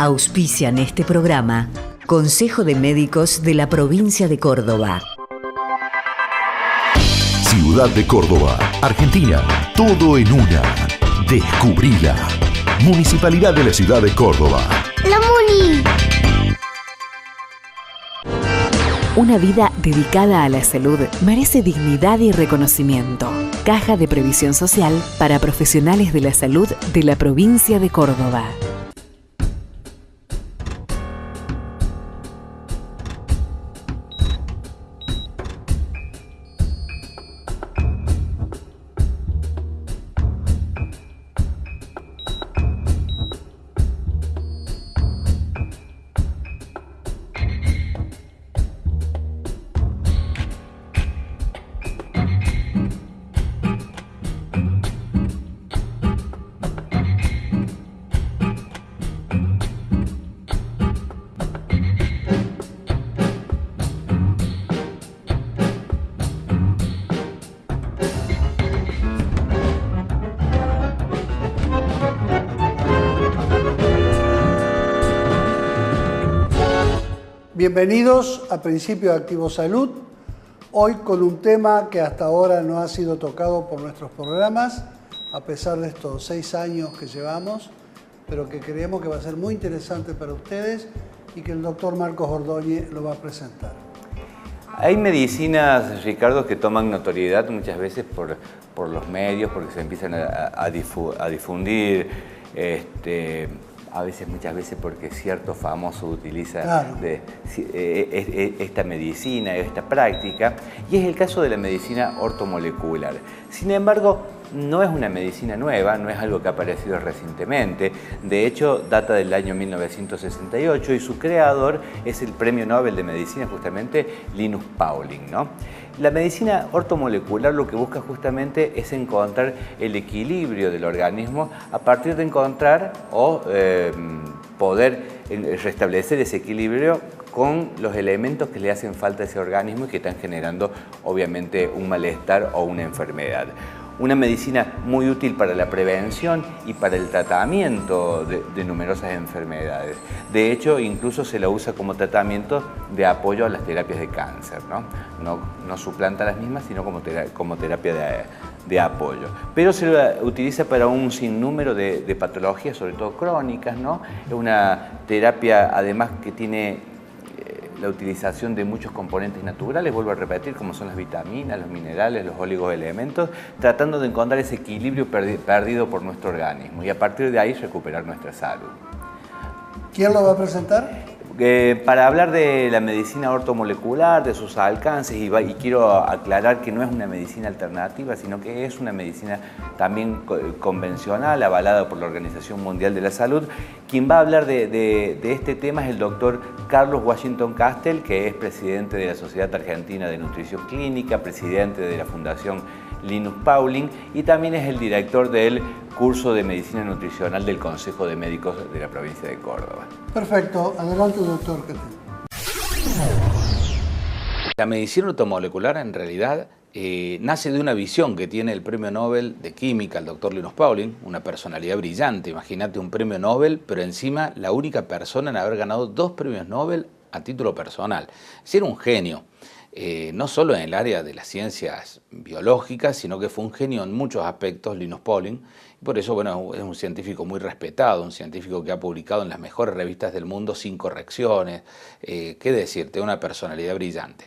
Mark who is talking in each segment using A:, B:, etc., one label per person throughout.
A: Auspician este programa Consejo de Médicos de la Provincia de Córdoba.
B: Ciudad de Córdoba, Argentina, todo en una. Descubrila. Municipalidad de la Ciudad de Córdoba.
C: ¡La Muni!
D: Una vida dedicada a la salud merece dignidad y reconocimiento. Caja de Previsión Social para profesionales de la salud de la provincia de Córdoba.
E: Bienvenidos a Principio de Activo Salud, hoy con un tema que hasta ahora no ha sido tocado por nuestros programas, a pesar de estos 6 años que llevamos, pero que creemos que va a ser muy interesante para ustedes y que el doctor Marcos Ordóñez lo va a presentar.
F: Hay medicinas, Ricardo, que toman notoriedad muchas veces por los medios, porque se empiezan a difundir, muchas veces porque cierto famoso utiliza esta medicina, esta práctica, y es el caso de la medicina ortomolecular. Sin embargo, no es una medicina nueva, no es algo que ha aparecido recientemente. De hecho, data del año 1968 y su creador es el Premio Nobel de Medicina, justamente Linus Pauling, ¿no? La medicina ortomolecular lo que busca justamente es encontrar el equilibrio del organismo a partir de encontrar o poder restablecer ese equilibrio con los elementos que le hacen falta a ese organismo y que están generando obviamente un malestar o una enfermedad. Una medicina muy útil para la prevención y para el tratamiento de numerosas enfermedades. De hecho, incluso se la usa como tratamiento de apoyo a las terapias de cáncer, ¿no? No suplanta las mismas, sino como terapia de apoyo. Pero se la utiliza para un sinnúmero de patologías, sobre todo crónicas, ¿no? Es una terapia, además, que tiene la utilización de muchos componentes naturales, vuelvo a repetir, como son las vitaminas, los minerales, los oligoelementos, tratando de encontrar ese equilibrio perdido por nuestro organismo y a partir de ahí recuperar nuestra salud.
E: ¿Quién lo va a presentar?
F: Para hablar de la medicina ortomolecular, de sus alcances, y quiero aclarar que no es una medicina alternativa, sino que es una medicina también convencional, avalada por la Organización Mundial de la Salud. Quien va a hablar de este tema es el doctor Carlos Washington Castel, que es presidente de la Sociedad Argentina de Nutrición Clínica, presidente de la Fundación Linus Pauling y también es el director del curso de Medicina Nutricional del Consejo de Médicos de la provincia de Córdoba.
E: Perfecto. Adelante, doctor.
G: La medicina ortomolecular en realidad nace de una visión que tiene el Premio Nobel de Química, el doctor Linus Pauling, una personalidad brillante. Imagínate un premio Nobel, pero encima la única persona en haber ganado 2 premios Nobel a título personal. Es decir, un genio. No solo en el área de las ciencias biológicas, sino que fue un genio en muchos aspectos, Linus Pauling, y por eso es un científico muy respetado, un científico que ha publicado en las mejores revistas del mundo sin correcciones, qué decirte, una personalidad brillante.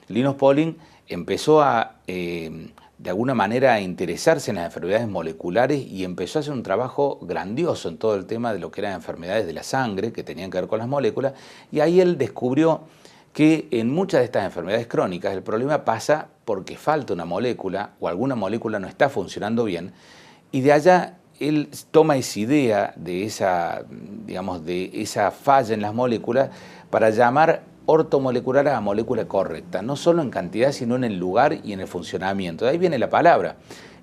G: Linus Pauling empezó de alguna manera a interesarse en las enfermedades moleculares y empezó a hacer un trabajo grandioso en todo el tema de lo que eran enfermedades de la sangre, que tenían que ver con las moléculas, y ahí él descubrió que en muchas de estas enfermedades crónicas el problema pasa porque falta una molécula o alguna molécula no está funcionando bien y de allá él toma esa idea de esa falla en las moléculas para llamar ortomolecular a la molécula correcta, no solo en cantidad sino en el lugar y en el funcionamiento. De ahí viene la palabra.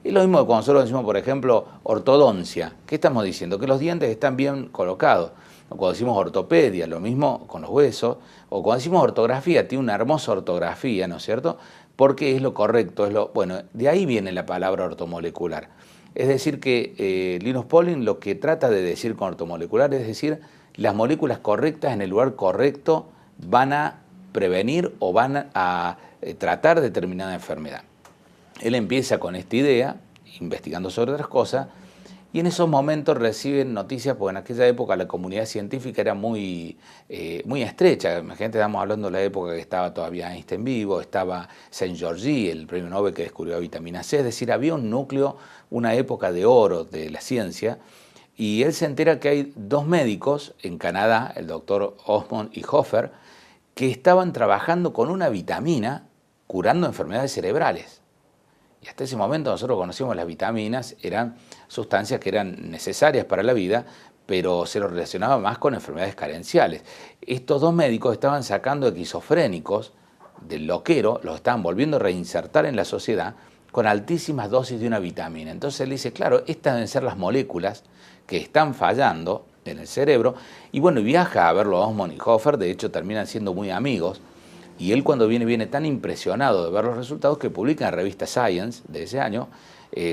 G: Es lo mismo que cuando nosotros decimos, por ejemplo, ortodoncia. ¿Qué estamos diciendo? Que los dientes están bien colocados. O cuando decimos ortopedia, lo mismo con los huesos. O cuando decimos ortografía, tiene una hermosa ortografía, ¿no es cierto? Porque es lo correcto. Bueno, de ahí viene la palabra ortomolecular. Es decir que Linus Pauling lo que trata de decir con ortomolecular es decir las moléculas correctas en el lugar correcto van a prevenir o van a tratar determinada enfermedad. Él empieza con esta idea, investigando sobre otras cosas, y en esos momentos reciben noticias, porque en aquella época la comunidad científica era muy estrecha. Imagínate, estamos hablando de la época que estaba todavía Einstein vivo, estaba Saint-Georges, el premio Nobel que descubrió la vitamina C, es decir, había un núcleo, una época de oro de la ciencia, y él se entera que hay dos médicos en Canadá, el doctor Osmond y Hofer, que estaban trabajando con una vitamina curando enfermedades cerebrales. Y hasta ese momento nosotros conocíamos las vitaminas, eran sustancias que eran necesarias para la vida, pero se lo relacionaba más con enfermedades carenciales. Estos dos médicos estaban sacando esquizofrénicos del loquero, los estaban volviendo a reinsertar en la sociedad con altísimas dosis de una vitamina. Entonces él dice, claro, estas deben ser las moléculas que están fallando en el cerebro, y bueno, viaja a verlo a Osmond y Hofer, de hecho terminan siendo muy amigos. Y él cuando viene tan impresionado de ver los resultados que publica en la revista Science de ese año,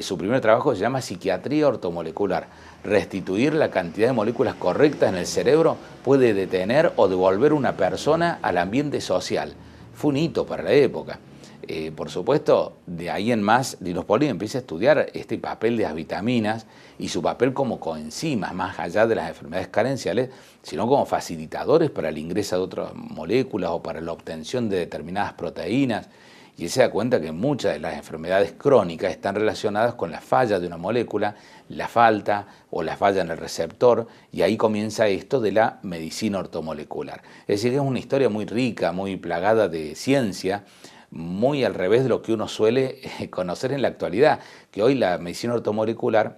G: su primer trabajo se llama Psiquiatría ortomolecular. Restituir la cantidad de moléculas correctas en el cerebro puede detener o devolver una persona al ambiente social. Fue un hito para la época. Por supuesto, de ahí en más, Linus Pauling empieza a estudiar este papel de las vitaminas y su papel como coenzimas, más allá de las enfermedades carenciales, sino como facilitadores para el ingreso de otras moléculas o para la obtención de determinadas proteínas. Y él se da cuenta que muchas de las enfermedades crónicas están relacionadas con la falla de una molécula, la falta o la falla en el receptor, y ahí comienza esto de la medicina ortomolecular. Es decir, es una historia muy rica, muy plagada de ciencia, muy al revés de lo que uno suele conocer en la actualidad, que hoy la medicina ortomolecular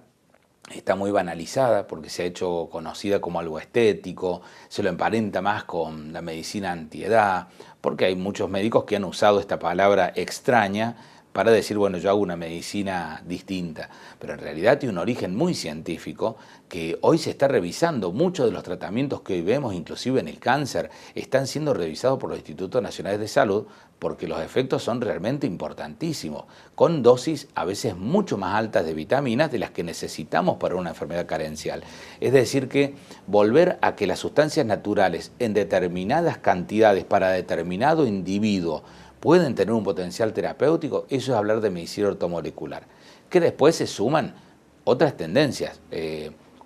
G: está muy banalizada porque se ha hecho conocida como algo estético, se lo emparenta más con la medicina antiedad, porque hay muchos médicos que han usado esta palabra extraña para decir, bueno, yo hago una medicina distinta, pero en realidad tiene un origen muy científico que hoy se está revisando. Muchos de los tratamientos que hoy vemos, inclusive en el cáncer, están siendo revisados por los Institutos Nacionales de Salud porque los efectos son realmente importantísimos, con dosis a veces mucho más altas de vitaminas de las que necesitamos para una enfermedad carencial. Es decir, que volver a que las sustancias naturales en determinadas cantidades para determinado individuo pueden tener un potencial terapéutico, eso es hablar de medicina ortomolecular. Que después se suman otras tendencias,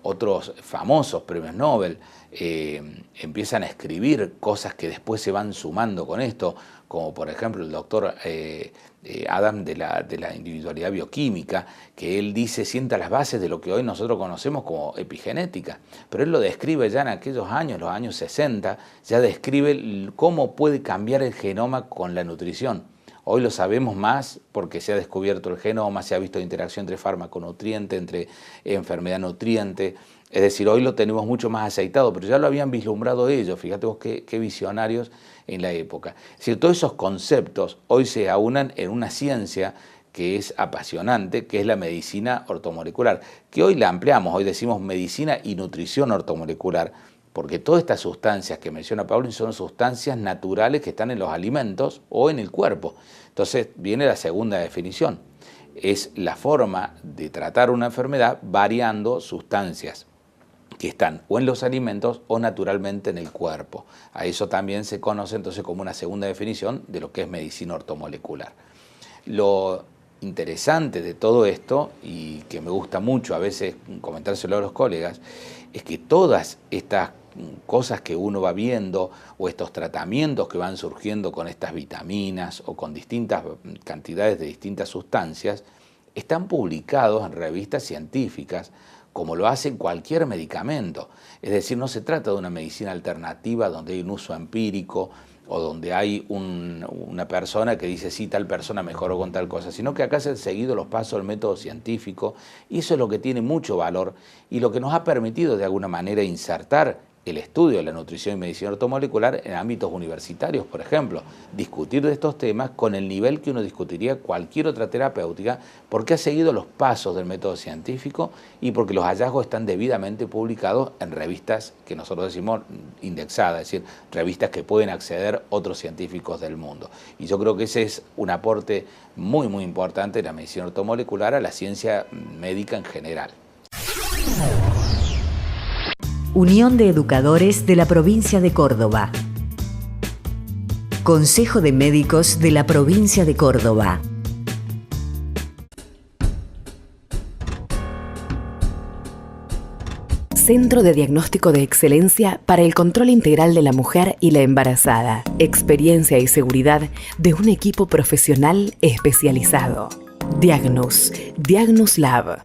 G: otros famosos premios Nobel empiezan a escribir cosas que después se van sumando con esto, como por ejemplo el doctor Adam de la individualidad bioquímica, que él dice sienta las bases de lo que hoy nosotros conocemos como epigenética, pero él lo describe ya en aquellos años, los años 60, ya describe cómo puede cambiar el genoma con la nutrición. Hoy lo sabemos más porque se ha descubierto el genoma, se ha visto interacción entre fármaco-nutriente, entre enfermedad-nutriente. Es decir, hoy lo tenemos mucho más aceitado, pero ya lo habían vislumbrado ellos. Fíjate vos qué visionarios en la época. Es decir, todos esos conceptos hoy se aunan en una ciencia que es apasionante, que es la medicina ortomolecular, que hoy la ampliamos, hoy decimos medicina y nutrición ortomolecular, porque todas estas sustancias que menciona Pauling son sustancias naturales que están en los alimentos o en el cuerpo. Entonces viene la segunda definición, es la forma de tratar una enfermedad variando sustancias que están o en los alimentos o naturalmente en el cuerpo. A eso también se conoce entonces como una segunda definición de lo que es medicina ortomolecular. Lo interesante de todo esto, y que me gusta mucho a veces comentárselo a los colegas, es que todas estas cosas que uno va viendo o estos tratamientos que van surgiendo con estas vitaminas o con distintas cantidades de distintas sustancias están publicados en revistas científicas como lo hace cualquier medicamento. Es decir, no se trata de una medicina alternativa donde hay un uso empírico o donde hay una persona que dice sí, tal persona mejoró con tal cosa, sino que acá se han seguido los pasos del método científico y eso es lo que tiene mucho valor y lo que nos ha permitido de alguna manera insertar el estudio de la nutrición y medicina ortomolecular en ámbitos universitarios, por ejemplo, discutir de estos temas con el nivel que uno discutiría cualquier otra terapéutica, porque ha seguido los pasos del método científico y porque los hallazgos están debidamente publicados en revistas que nosotros decimos indexadas, es decir, revistas que pueden acceder otros científicos del mundo. Y yo creo que ese es un aporte muy, muy importante de la medicina ortomolecular a la ciencia médica en general.
A: Unión de Educadores de la Provincia de Córdoba. Consejo de Médicos de la Provincia de Córdoba.
D: Centro de Diagnóstico de Excelencia para el Control Integral de la Mujer y la Embarazada. Experiencia y seguridad de un equipo profesional especializado. Diagnus Lab.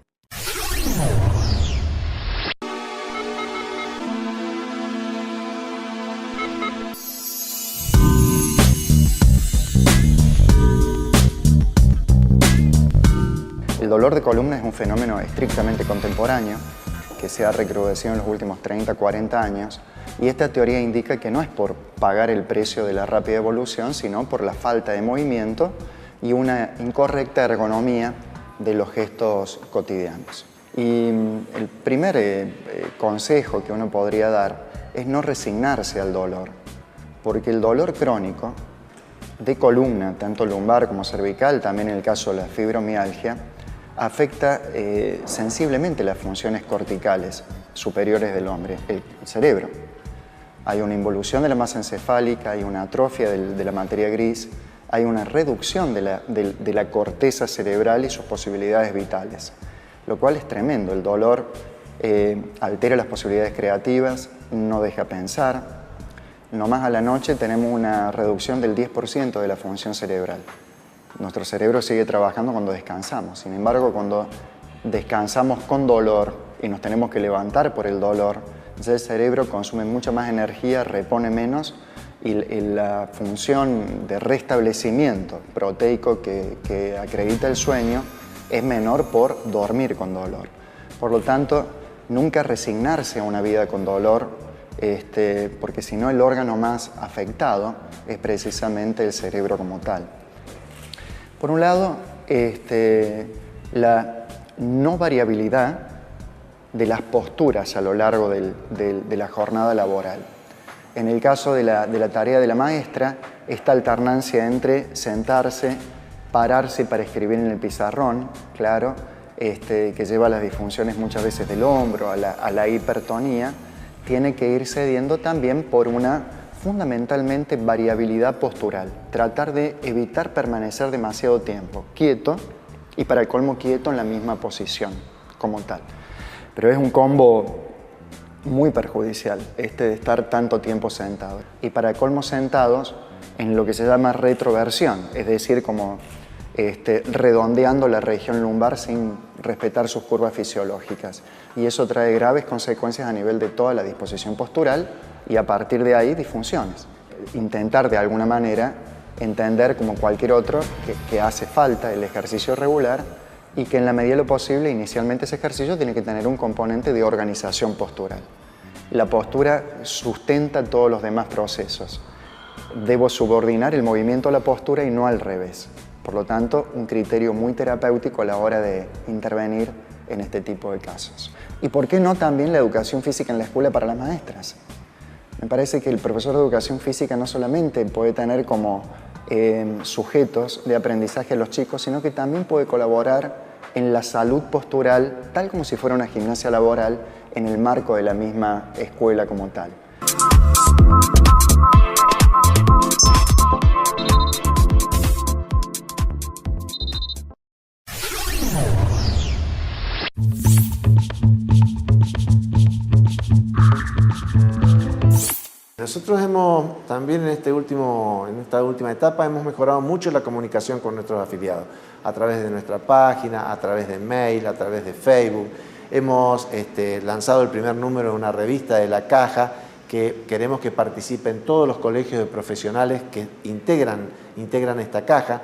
C: El dolor de columna es un fenómeno estrictamente contemporáneo que se ha recrudecido en los últimos 30, 40 años, y esta teoría indica que no es por pagar el precio de la rápida evolución, sino por la falta de movimiento y una incorrecta ergonomía de los gestos cotidianos. Y el primer consejo que uno podría dar es no resignarse al dolor, porque el dolor crónico de columna, tanto lumbar como cervical, también en el caso de la fibromialgia, afecta sensiblemente las funciones corticales superiores del hombre, el cerebro. Hay una involución de la masa encefálica, hay una atrofia de la materia gris, hay una reducción de la corteza cerebral y sus posibilidades vitales, lo cual es tremendo. El dolor altera las posibilidades creativas, no deja pensar. Nomás a la noche tenemos una reducción del 10% de la función cerebral. Nuestro cerebro sigue trabajando cuando descansamos. Sin embargo, cuando descansamos con dolor y nos tenemos que levantar por el dolor, ya el cerebro consume mucha más energía, repone menos y la función de restablecimiento proteico que acredita el sueño es menor por dormir con dolor. Por lo tanto, nunca resignarse a una vida con dolor, porque si no el órgano más afectado es precisamente el cerebro como tal. Por un lado, la no variabilidad de las posturas a lo largo de la jornada laboral. En el caso de la tarea de la maestra, esta alternancia entre sentarse, pararse para escribir en el pizarrón, claro, que lleva a las disfunciones muchas veces del hombro, a la hipertonía, tiene que ir cediendo también por una fundamentalmente variabilidad postural. Tratar de evitar permanecer demasiado tiempo quieto y para el colmo quieto en la misma posición como tal. Pero es un combo muy perjudicial de estar tanto tiempo sentado. Y para el colmo sentados en lo que se llama retroversión, es decir, como redondeando la región lumbar sin respetar sus curvas fisiológicas. Y eso trae graves consecuencias a nivel de toda la disposición postural y a partir de ahí disfunciones. Intentar de alguna manera entender como cualquier otro que hace falta el ejercicio regular y que en la medida de lo posible inicialmente ese ejercicio tiene que tener un componente de organización postural. La postura sustenta todos los demás procesos. Debo subordinar el movimiento a la postura y no al revés. Por lo tanto, un criterio muy terapéutico a la hora de intervenir en este tipo de casos. ¿Y por qué no también la educación física en la escuela para las maestras? Me parece que el profesor de educación física no solamente puede tener como sujetos de aprendizaje a los chicos, sino que también puede colaborar en la salud postural, tal como si fuera una gimnasia laboral, en el marco de la misma escuela como tal.
H: Nosotros hemos también en esta última etapa hemos mejorado mucho la comunicación con nuestros afiliados a través de nuestra página, a través de mail, a través de Facebook. Hemos lanzado el primer número de una revista de La Caja que queremos que participen todos los colegios de profesionales que integran esta caja.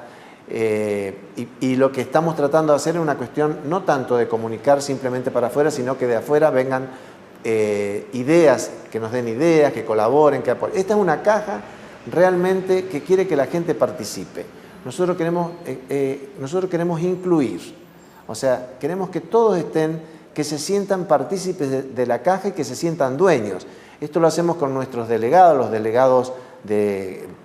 H: Y lo que estamos tratando de hacer es una cuestión no tanto de comunicar simplemente para afuera, sino que de afuera vengan ideas, que nos den ideas, que colaboren, que apoyen. Esta es una caja realmente que quiere que la gente participe. Nosotros queremos incluir, o sea, queremos que todos que se sientan partícipes de la caja y que se sientan dueños. Esto lo hacemos con nuestros delegados, los delegados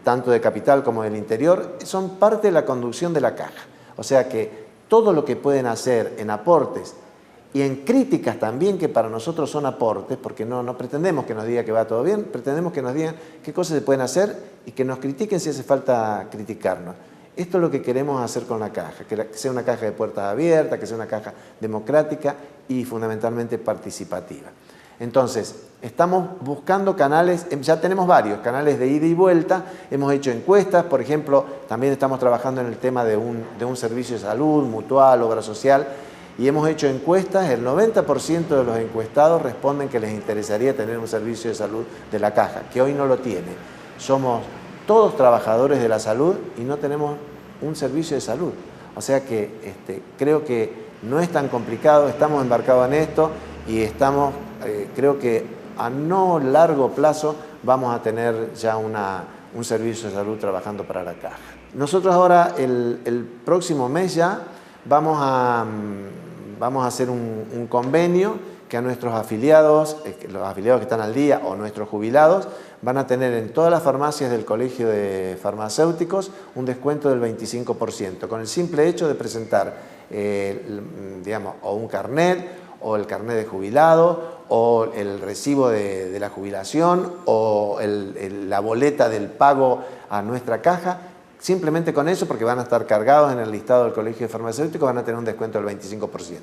H: tanto de capital como del interior, son parte de la conducción de la caja. O sea que todo lo que pueden hacer en aportes y en críticas también que para nosotros son aportes, porque no pretendemos que nos diga que va todo bien, pretendemos que nos digan qué cosas se pueden hacer y que nos critiquen si hace falta criticarnos. Esto es lo que queremos hacer con la caja, que sea una caja de puertas abiertas, que sea una caja democrática y fundamentalmente participativa. Entonces, estamos buscando canales, ya tenemos varios canales de ida y vuelta, hemos hecho encuestas, por ejemplo, también estamos trabajando en el tema de un servicio de salud, mutual, obra social, y hemos hecho encuestas, el 90% de los encuestados responden que les interesaría tener un servicio de salud de la caja, que hoy no lo tiene. Somos todos trabajadores de la salud y no tenemos un servicio de salud. O sea que creo que no es tan complicado, estamos embarcados en esto y estamos, creo que a no largo plazo vamos a tener ya un servicio de salud trabajando para la caja. Nosotros ahora, el próximo mes ya, vamos a hacer un convenio que a nuestros afiliados, los afiliados que están al día o nuestros jubilados, van a tener en todas las farmacias del Colegio de Farmacéuticos un descuento del 25%, con el simple hecho de presentar, digamos, o un carnet, o el carnet de jubilado, o el recibo de la jubilación, o la boleta del pago a nuestra caja. Simplemente con eso, porque van a estar cargados en el listado del Colegio de Farmacéuticos, van a tener un descuento del 25%.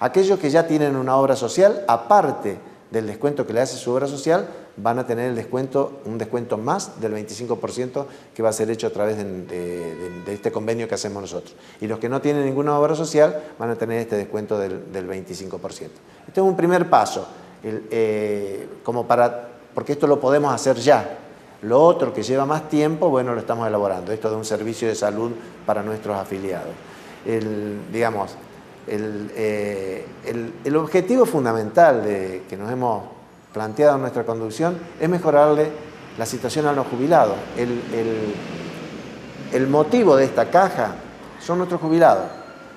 H: Aquellos que ya tienen una obra social, aparte del descuento que le hace su obra social, van a tener un descuento más del 25% que va a ser hecho a través de este convenio que hacemos nosotros. Y los que no tienen ninguna obra social van a tener este descuento del 25%. Este es un primer paso, porque esto lo podemos hacer ya. Lo otro que lleva más tiempo, bueno, lo estamos elaborando. Esto de un servicio de salud para nuestros afiliados. El objetivo fundamental que nos hemos planteado en nuestra conducción es mejorarle la situación a los jubilados. El motivo de esta caja son nuestros jubilados.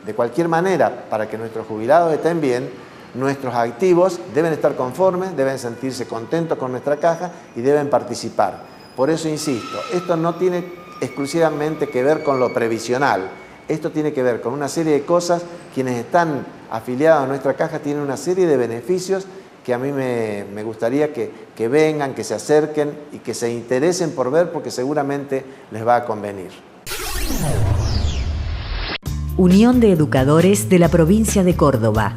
H: De cualquier manera, para que nuestros jubilados estén bien, nuestros activos deben estar conformes, deben sentirse contentos con nuestra caja y deben participar. Por eso insisto, esto no tiene exclusivamente que ver con lo previsional. Esto tiene que ver con una serie de cosas. Quienes están afiliados a nuestra caja tienen una serie de beneficios que a mí me gustaría que vengan, que se acerquen y que se interesen por ver, porque seguramente les va a convenir.
A: Unión de Educadores de la Provincia de Córdoba.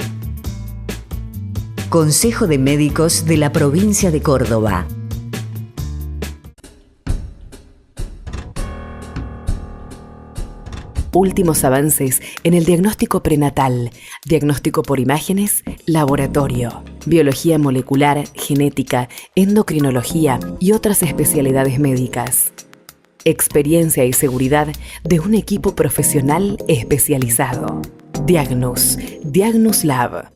A: Consejo de Médicos de la Provincia de Córdoba.
D: Últimos avances en el diagnóstico prenatal, diagnóstico por imágenes, laboratorio, biología molecular, genética, endocrinología y otras especialidades médicas. Experiencia y seguridad de un equipo profesional especializado. Diagnus Lab.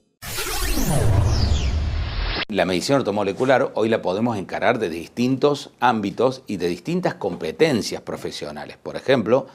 G: La medicina ortomolecular hoy la podemos encarar de distintos ámbitos y de distintas competencias profesionales. Por ejemplo,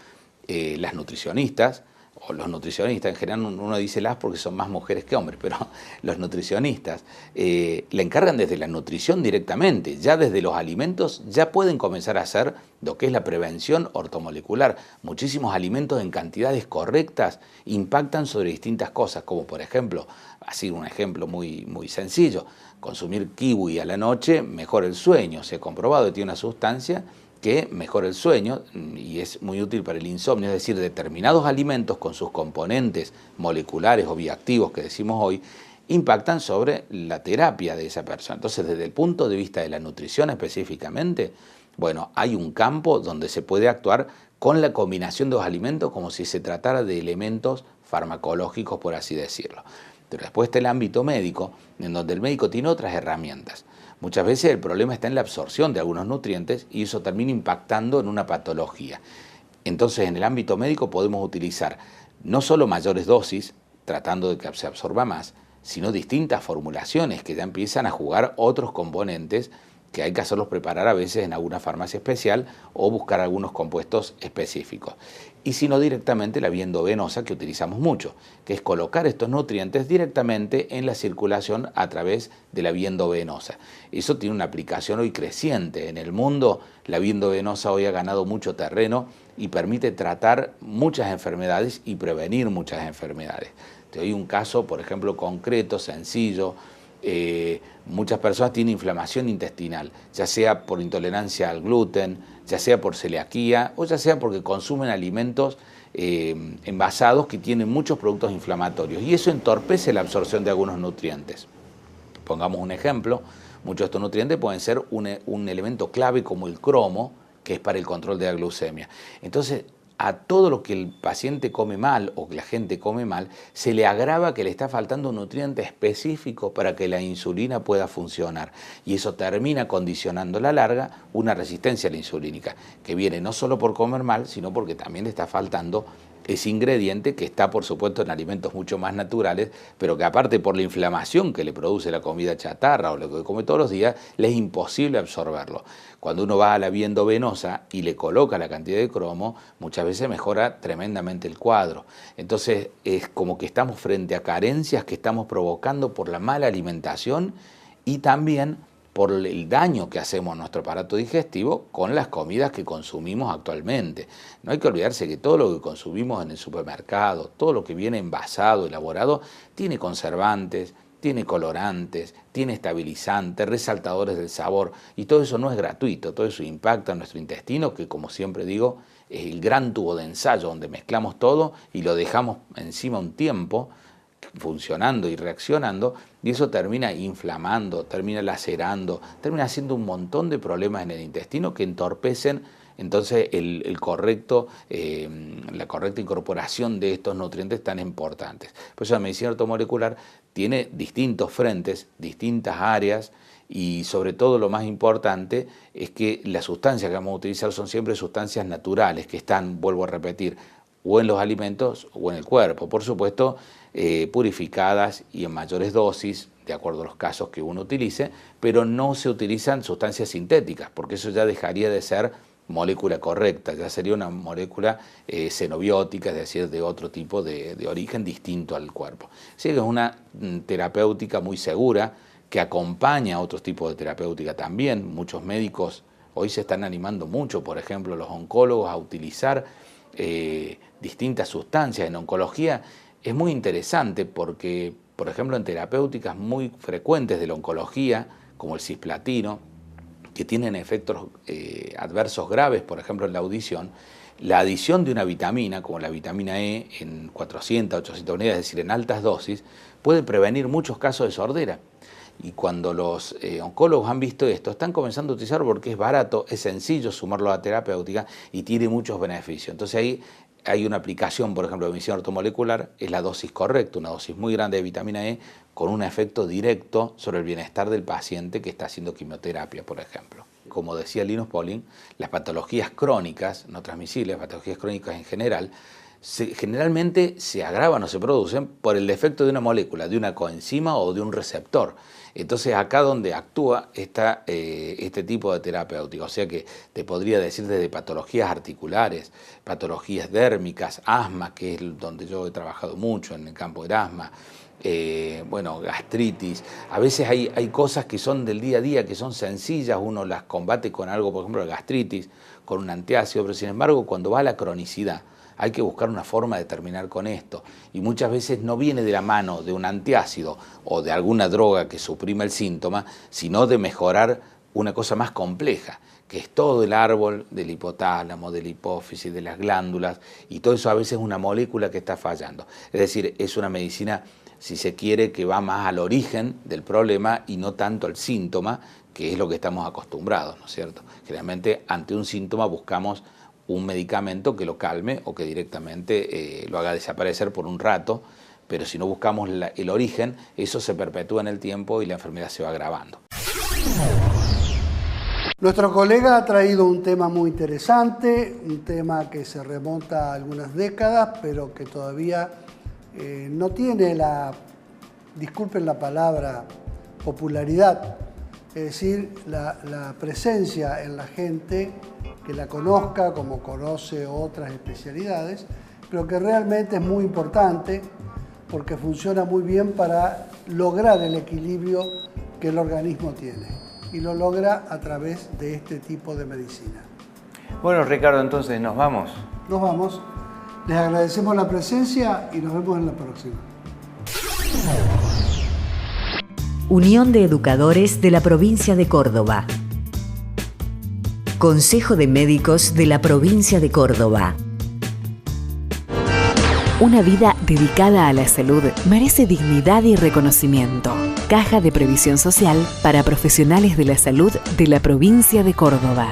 G: las nutricionistas, o los nutricionistas, en general uno dice las porque son más mujeres que hombres, pero los nutricionistas le encargan desde la nutrición directamente, ya desde los alimentos ya pueden comenzar a hacer lo que es la prevención ortomolecular. Muchísimos alimentos en cantidades correctas impactan sobre distintas cosas, como por ejemplo, así un ejemplo muy sencillo, consumir kiwi a la noche mejora el sueño, se ha comprobado que tiene una sustancia que mejora el sueño y es muy útil para el insomnio, es decir, determinados alimentos con sus componentes moleculares o bioactivos que decimos hoy, impactan sobre la terapia de esa persona. Entonces, desde el punto de vista de la nutrición específicamente, bueno, hay un campo donde se puede actuar con la combinación de los alimentos como si se tratara de elementos farmacológicos, por así decirlo. Pero después está el ámbito médico, en donde el médico tiene otras herramientas. Muchas veces el problema está en la absorción de algunos nutrientes y eso termina impactando en una patología. Entonces, en el ámbito médico podemos utilizar no solo mayores dosis, tratando de que se absorba más, sino distintas formulaciones que ya empiezan a jugar otros componentes que hay que hacerlos preparar a veces en alguna farmacia especial o buscar algunos compuestos específicos. Y si no, directamente la vía endovenosa que utilizamos mucho, que es colocar estos nutrientes directamente en la circulación a través de la vía endovenosa. Eso tiene una aplicación hoy creciente. En el mundo la vía endovenosa hoy ha ganado mucho terreno y permite tratar muchas enfermedades y prevenir muchas enfermedades. Te doy un caso, por ejemplo, concreto, sencillo. Muchas personas tienen inflamación intestinal, ya sea por intolerancia al gluten, ya sea por celiaquía o ya sea porque consumen alimentos envasados que tienen muchos productos inflamatorios, y eso entorpece la absorción de algunos nutrientes. Pongamos un ejemplo, muchos de estos nutrientes pueden ser un elemento clave como el cromo, que es para el control de la glucemia. Entonces, a todo lo que el paciente come mal o que la gente come mal, se le agrava que le está faltando un nutriente específico para que la insulina pueda funcionar. Y eso termina condicionando a la larga una resistencia a la insulínica, que viene no solo por comer mal, sino porque también le está faltando ese ingrediente que está, por supuesto, en alimentos mucho más naturales, pero que aparte por la inflamación que le produce la comida chatarra o lo que come todos los días, le es imposible absorberlo. Cuando uno va a la vía endovenosa y le coloca la cantidad de cromo, muchas veces mejora tremendamente el cuadro. Entonces es como que estamos frente a carencias que estamos provocando por la mala alimentación y también por el daño que hacemos a nuestro aparato digestivo con las comidas que consumimos actualmente. No hay que olvidarse que todo lo que consumimos en el supermercado, todo lo que viene envasado, elaborado, tiene conservantes, tiene colorantes, tiene estabilizantes, resaltadores del sabor, y todo eso no es gratuito, todo eso impacta en nuestro intestino, que como siempre digo, es el gran tubo de ensayo donde mezclamos todo y lo dejamos encima un tiempo, funcionando y reaccionando, y eso termina inflamando, termina lacerando, termina haciendo un montón de problemas en el intestino que entorpecen entonces la correcta incorporación de estos nutrientes tan importantes. Por eso la medicina ortomolecular tiene distintos frentes, distintas áreas, y sobre todo lo más importante es que las sustancias que vamos a utilizar son siempre sustancias naturales que están, vuelvo a repetir, o en los alimentos o en el cuerpo, por supuesto, purificadas y en mayores dosis, de acuerdo a los casos que uno utilice, pero no se utilizan sustancias sintéticas, porque eso ya dejaría de ser molécula correcta, ya sería una molécula xenobiótica, es decir, de otro tipo de origen distinto al cuerpo. Así que es una terapéutica muy segura, que acompaña a otros tipos de terapéutica también. Muchos médicos hoy se están animando mucho, por ejemplo, los oncólogos, a utilizar distintas sustancias. En oncología es muy interesante porque, por ejemplo, en terapéuticas muy frecuentes de la oncología, como el cisplatino, que tienen efectos adversos graves, por ejemplo, en la audición, la adición de una vitamina, como la vitamina E, en 400, 800 unidades, es decir, en altas dosis, puede prevenir muchos casos de sordera. Y cuando los oncólogos han visto esto, están comenzando a utilizarlo porque es barato, es sencillo sumarlo a la terapéutica y tiene muchos beneficios. Entonces ahí hay una aplicación, por ejemplo, de medicina ortomolecular, es la dosis correcta, una dosis muy grande de vitamina E con un efecto directo sobre el bienestar del paciente que está haciendo quimioterapia, por ejemplo. Como decía Linus Pauling, las patologías crónicas, no transmisibles, patologías crónicas en general, generalmente se agravan o se producen por el defecto de una molécula, de una coenzima o de un receptor. Entonces acá donde actúa está este tipo de terapéutica, o sea que te podría decir desde patologías articulares, patologías dérmicas, asma, que es donde yo he trabajado mucho en el campo del asma, gastritis. A veces hay cosas que son del día a día, que son sencillas, uno las combate con algo, por ejemplo, la gastritis, con un antiácido, pero sin embargo cuando va a la cronicidad, hay que buscar una forma de terminar con esto. Y muchas veces no viene de la mano de un antiácido o de alguna droga que suprima el síntoma, sino de mejorar una cosa más compleja, que es todo el árbol del hipotálamo, de la hipófisis, de las glándulas, y todo eso a veces es una molécula que está fallando. Es decir, es una medicina, si se quiere, que va más al origen del problema y no tanto al síntoma, que es lo que estamos acostumbrados, ¿no es cierto? Generalmente ante un síntoma buscamos un medicamento que lo calme o que directamente lo haga desaparecer por un rato, pero si no buscamos el origen, eso se perpetúa en el tiempo y la enfermedad se va agravando.
E: Nuestro colega ha traído un tema muy interesante, un tema que se remonta a algunas décadas, pero que todavía no tiene disculpen la palabra, popularidad, es decir, la presencia en la gente que la conozca como conoce otras especialidades, pero que realmente es muy importante porque funciona muy bien para lograr el equilibrio que el organismo tiene y lo logra a través de este tipo de medicina.
F: Bueno, Ricardo, entonces nos vamos.
E: Nos vamos. Les agradecemos la presencia y nos vemos en la próxima.
A: Unión de Educadores de la Provincia de Córdoba. Consejo de Médicos de la Provincia de Córdoba.
D: Una vida dedicada a la salud merece dignidad y reconocimiento. Caja de Previsión Social para profesionales de la salud de la provincia de Córdoba.